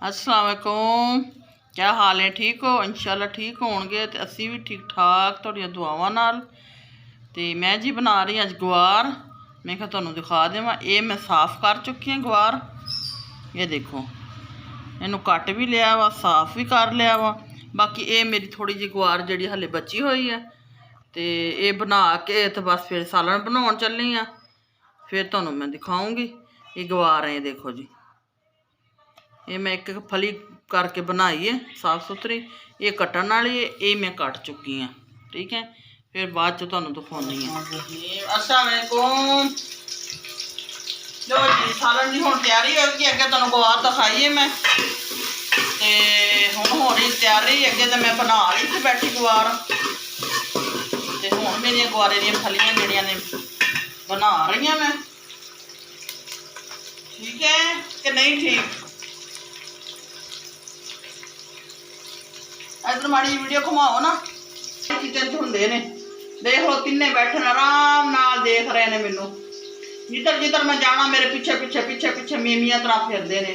अस्सलाम वालेकुम। क्या हाल है? ठीक हो? इंशाल्लाह ठीक होंगे तो असी भी ठीक ठाक तुहाडियां दुआवां नाल। तो मैं जी बना रही अज गवार। मैं कहा तुहानूं दिखा देवां। ये मैं साफ़ कर चुकी हूँ गवार। ये देखो, इनू कट भी लिया वा, साफ़ भी कर लिया वा। बाकी ये मेरी थोड़ी जी गवार जी हले बची हुई है। तो ये बना के तो बस फिर सालन बनाउण चली हाँ। फिर तुहानूं मैं दिखाऊँगी। ये गवार है, ये देखो जी, ये मैं एक फली करके बनाई है साफ सुथरी। ये कट्टन वाली है, ये मैं कट चुकी हाँ। ठीक है, फिर बाद च तुहानूं दिखाउणी है। अस्सलाम वालेकुम। लो जी, सालन की हुण तैयारी होगी। अगे तुहानूं गवार दिखाई है मैं, ते हुण हो रही तैयारी। अगे तो मैं बना रही थी बैठी गवार, ते हुण मेरियां गवारे दी फलियां जिहड़ियां ने बना रही हाँ मैं। ठीक है कि नहीं? ठीक। इधर माड़ी वीडियो घुमाओ ना। किचन होंगे ने, देख लो तिन्ने बैठे आराम नाल देख रहे ने मैनू। जिधर जिधर मैं जाना मेरे पिछे पिछे पिछे पिछे मेमिया तरह फिरते ने।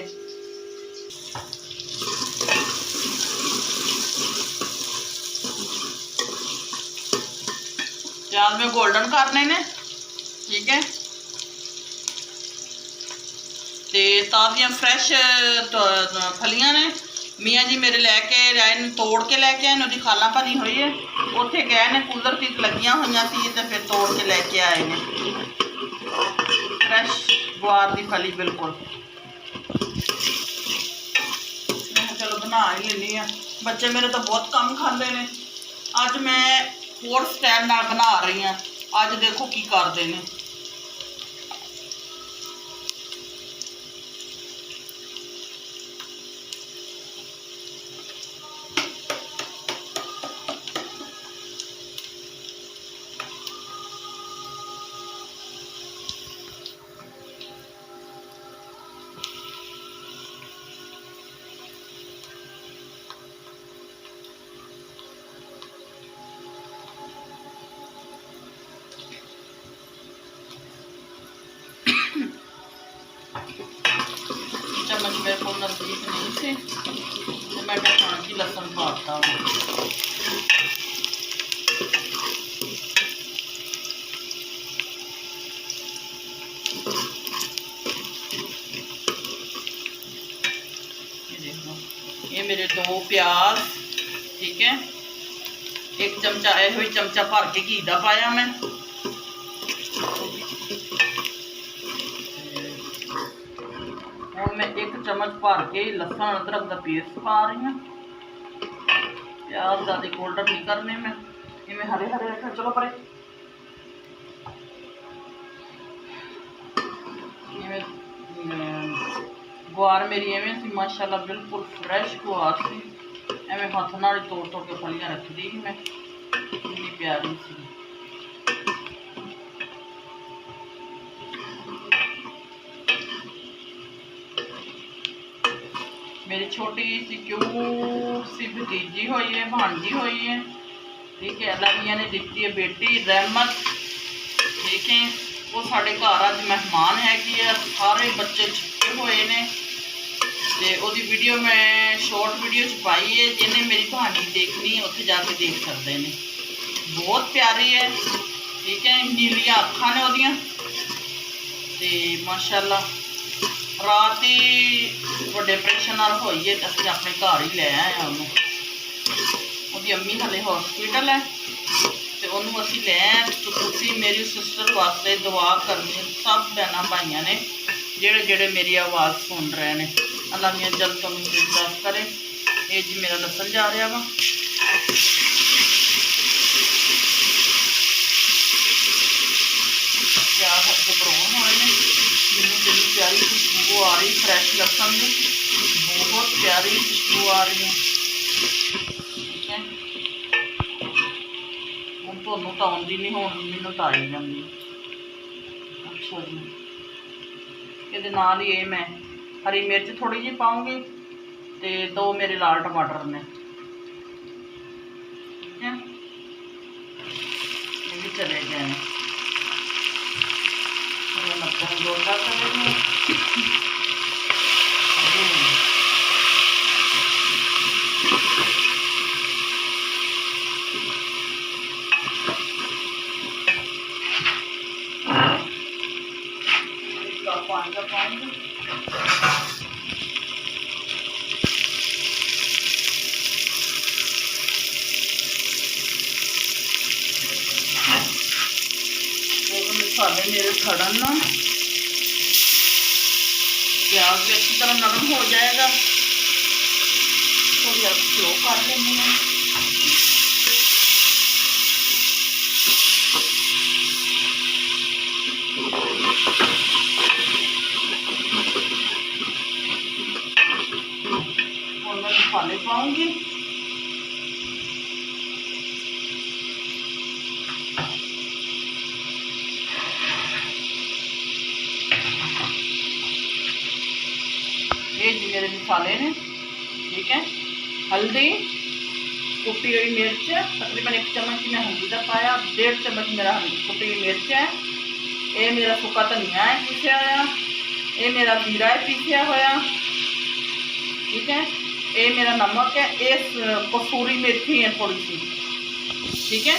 प्याज में गोल्डन करने ने। ठीक है, ते ताज़ियां फ्रैश फलियां ने। मियाँ जी मेरे लैके आए ने, तोड़ के लैके आए। उसकी खाला भरी हुई है, उत्थे गए ने, कूलर ती लगियां हुई सी ते फिर तोड़ के लैके आए ने। फ्रैश गवार की फली बिल्कुल। मैं चलो बना ही लेनी है। बच्चे मेरे तो बहुत कम खाते हैं। अज मैं फोर्थ स्टैंड नाल बना रही हाँ। अज देखो की करते हैं। चम्मच मेरे को नजदीक नहीं थे तो मैं ढक्कन की लहसुन पाता। ये देखो, ये मेरे 2 प्याज। ठीक है, एक चमचा यही चमचा भर के घी का पाया मैं। मैं 1 चम्मच भर के लहसुन अदरक का पेस्ट पा रही हूँ। प्याज ज़्यादा गोल्डन नहीं करने मैं, इवें हरे हरे रखना। चलो परे। गवार मेरी एवं सी माशाल्लाह बिल्कुल फ्रैश गवार सी। एवं हथ नाल तोड़ तोड़ के फलियां रख दी मैं, इतनी प्यारी सी। मेरी छोटी सी क्यूट सी भतीजी हुई है, भांजी हुई है। ठीक है, अल्लाह मियां ने दी है बेटी रहमत। ठीक है, वो साढ़े घर अज मेहमान हैगी है। सारे बच्चे छिपे हुए ने। तो उसकी वीडियो मैं शॉर्ट वीडियो च पाई है, जिन्हें मेरी भांजी देखनी है उत्थे जाके देख सकते हैं। बहुत प्यारी है। ठीक है, नीलियां अखां ने ओदियां ते माशाल्लाह। रात ही बड़े प्रेशन नाल होई है, असीं अपने घर ही लै आए हैं उन्होंने। उसकी अम्मी हले हॉस्पिटल है तो उन्होंने असीं लै आए। तो तुसीं मेरी सिस्टर वास्ते दुआ करनी, सब भैन भाइयों ने जेड़े जेड़े मेरी आवाज़ सुन रहे हैं। अल्लाह मियां जल्द तुहानूं बर्दाश्त करे। ये जी मेरा लसन जा रहा वा। प्याज हल्के ब्राउन होए ने। मैनूं कितनी प्यारी खुशबू आ रही फ्रैश लसन की, बहुत प्यारी खुशबू आ रही है। ठीक है, हम तुहानूं तो आउंदी नहीं, हुण मैनूं तो आई जांदी। अच्छा जी, ये नाल ही मैं हरी मिर्च थोड़ी जी पाऊँगी तो 2 मेरे लाल टमाटर ने। ठीक है, ये भी चले गए हैं। मक्खन डोसा करेंगे। खड़न ना प्याज भी अच्छी तरह नरम हो जाएगा। थोड़ी अब स्लो कर लेंगे हैं। और मैं मसाले पाऊंगी। ये जी मेरे मसाले ने, ठीक है। हल्दी, कुटी हुई मिर्च, तकरीबन 1 चम्मच की मैं हल्दी का पाया, 1.5 चम्मच मेरा कुटी हुई मिर्च है। ये मेरा सुक्का धनिया है पीसिया होया, ये मेरा जीरा है पीसिया होया, ठीक है। ये मेरा नमक है, ये कसूरी मेथी है थोड़ी सी, ठीक है।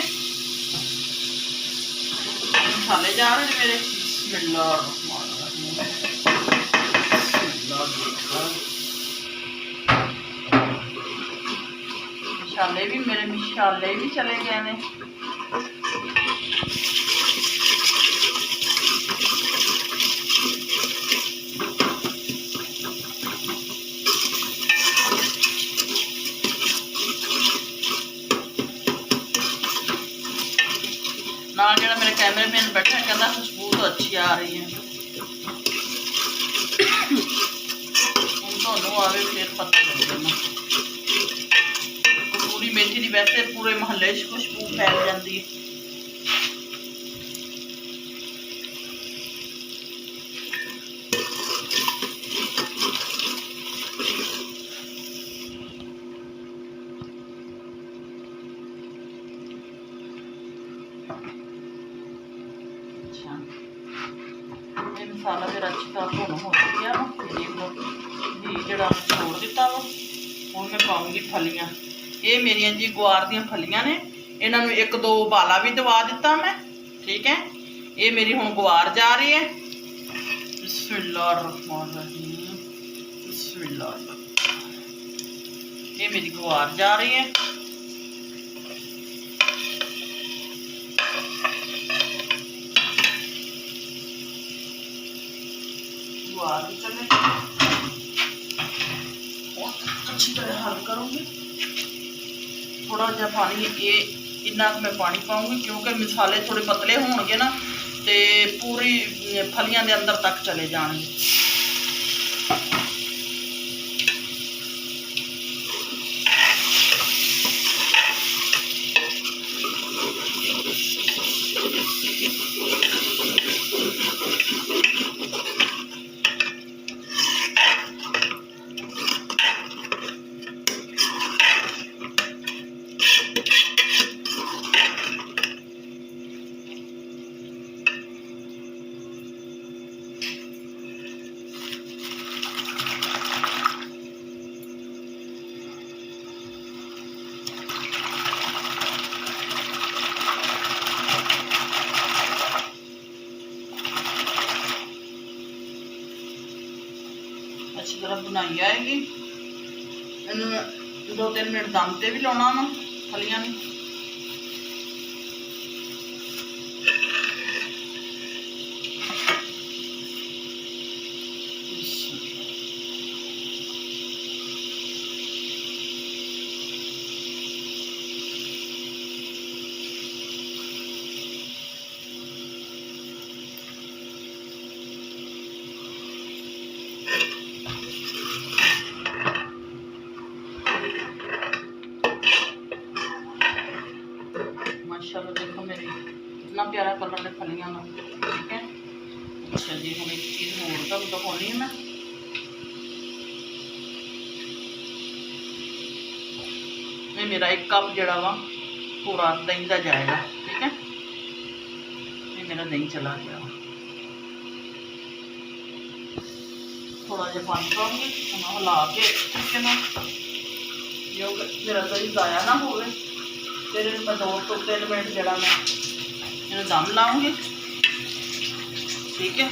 मसाले जा रहे हैं मेरे। मसाले भी चले गए ने। ना जो मेरे कैमरे मैन बैठा कहता खुशबू तो अच्छी आ रही है। तो आवे फिर पता लग जाना। कसूरी मेथी की वैसे पूरे महल्ले खुशबू फैल जाती है। ये मसाला मेरा अच्छी तरह भुन हो गया वा, देख लो घी जड़ा छोड़ दिता वा। हुण मैं पाऊंगी फलियां। ये मेरिया जी गुआर दी फलियां ने, इन्हां नूं 1-2 उबाला भी दवा दिता मैं, ठीक है। ये मेरी हुण गुआर जा रही है। बिस्मिल्लाहिर्रहमानिर्रहीम, बिस्मिल्लाह। ये मेरी गुआर जा रही है। अच्छी तरह हल करूँगी। थोड़ा जहा पानी ये इन्ना मैं पानी पाऊँगी क्योंकि मसाले थोड़े पतले होंगे ना तो पूरी फलियां के अंदर तक चले जाएंगे। अच्छी तरह बनाई आएगी। इन्होंने 2-3 मिनट दम ते भी लाना वा फलियां ने। माशाल्लाह देखो मेरी इतना प्यारा कलर है फलियां का, ठीक है। अच्छा जी हम एक चीज़ होर तो दिखानी है मैं। ये मेरा 1 कप जड़ा वा पूरा दही का जाएगा, ठीक है। ये मेरा दही चला गया। थोड़ा जहा पानी पाऊंगी हिला के, ठीक है ना, जो मेरा दही ज़ाया ना हो। फिर मैं 2-3 मिनट जरा मैं इन्हें दम लाऊंगी, ठीक है।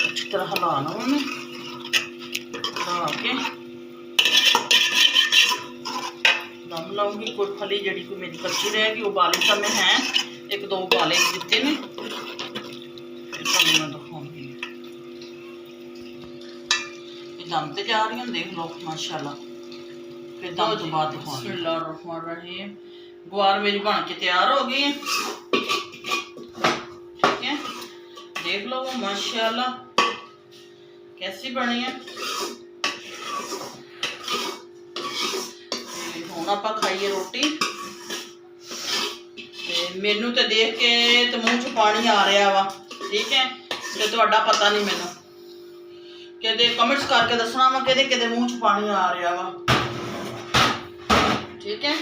अच्छी तरह हिलाना उन्हें, हिला के दम लूँगी। कोई फली जी कोई मेरी कच्ची रहेगी, उबाले तो मैं है एक दो उबाले दिते ने, फिर तुहानूं मैं दिखाऊंगी। दम ते जा रही हैं, देख लो माशाल्लाह। फिर दम तो बाद दिखाऊंगी। बिस्मिल्लाहिर्रहमानिर्रहीम। गुआर मेरी बन के तैयार हो गई है, ठीक है, देख लो वो माशाल्लाह कैसी बनी है। हुण आपां खाइए रोटी। मैनू तो देख के तो मूँह च पानी आ रहा वा, ठीक है, तो तुहाडा पता नहीं, मैनू कहते कमेंट्स करके दसना वा कि मूँह च पानी आ रहा वा, ठीक है।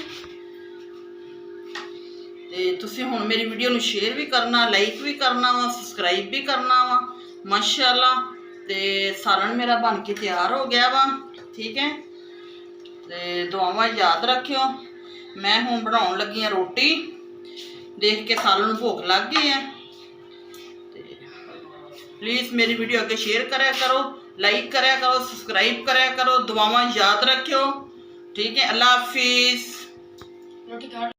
तो तुसीं हुण मेरी वीडियो नूं शेयर भी करना, लाइक भी करना वा, सबसक्राइब भी करना वा माशाल्लाह। तो सालन मेरा बन के तैयार हो गया वा, ठीक है। तो दुआवां याद रखियो। मैं हुण बनाउण लगी हाँ रोटी, देख के सालन भुख लग गई है। प्लीज़ मेरी वीडियो अगे शेयर कराया करो, लाइक कराया करो, सब्सक्राइब कराया करो, दुआवां याद रखियो, ठीक है। अल्लाह हाफिज़।